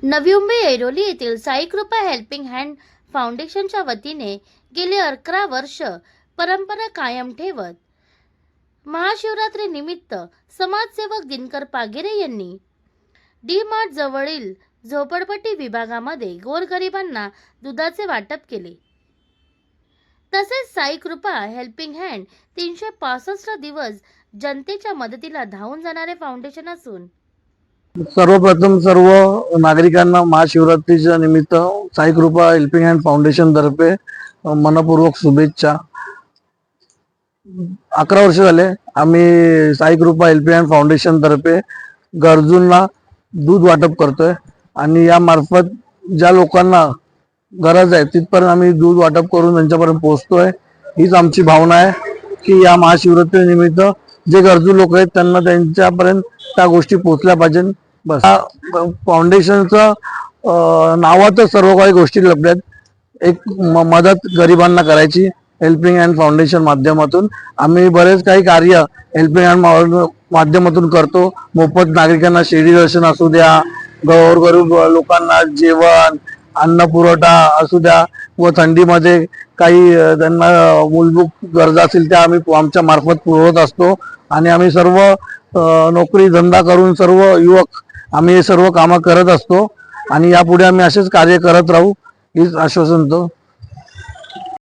नवी मुंबई ऐरोली येथील साई कृपा helping hand फाउंडेशनच्या वतीने गेली 11 वर्ष परंपरा कायम ठेवत महाशिवरात्री निमित्त समाजसेवक दिनकर पागिरे यांनी डी मार्ट जवळील झोपडपट्टी विभागामध्ये गोरगरिबांना दुधाचे वाटप केले। तसेच साई कृपा हेल्पिंग हँड 365 दिवस जनतेच्या मदतीला धावून जाणारे फाउंडेशन असून सर्वप्रथम सर्व नागरिकांना महाशिवरात्रीच्या निमित्त साई कृपा हेल्पिंग हँड फाउंडेशन तर्फे मनपूर्वक शुभेच्छा। 11 वर्ष झाले आम्ही साई कृपा हेल्पिंग हँड फाउंडेशन तर्फे गरजूंना दूध वाटप करतोय आणि या मार्फत ज्या लोकांना गरज आहे तिथपर्यंत आम्ही दूध वाटप करून त्यांच्यापर्यंत पोहोचतोय। हीच आमची भावना आहे की या महाशिवरात्री निमित्त जे गरजू लोक आहेत त्यांना त्यांच्यापर्यंत त्या गोष्टी पोहोचल्या पाहिजे। बस फाउंडेशनचं नावातच सर्व काही गोष्टी लपल्यात। एक मदत गरिबांना करायची हेल्पिंग हँड फाउंडेशन माध्यमातून आम्ही बरेच काही कार्य हेल्पिंग हँड माध्यमातून करतो। मोफत नागरिकांना शिर्डी दर्शन असू द्या, गोरगरीब लोकांना जेवण अन्न पुरवठा असू द्या व थंडीमध्ये काही त्यांना मूलभूत गरजा असतील त्या आम्ही आमच्या मार्फत पुरवत असतो। आणि आम्ही सर्व नोकरी धंदा करून सर्व युवक आम्ही हे सर्व कामं करत असतो आणि यापुढे आम्ही असेच कार्य करत राहू हीच आश्वासन देतो।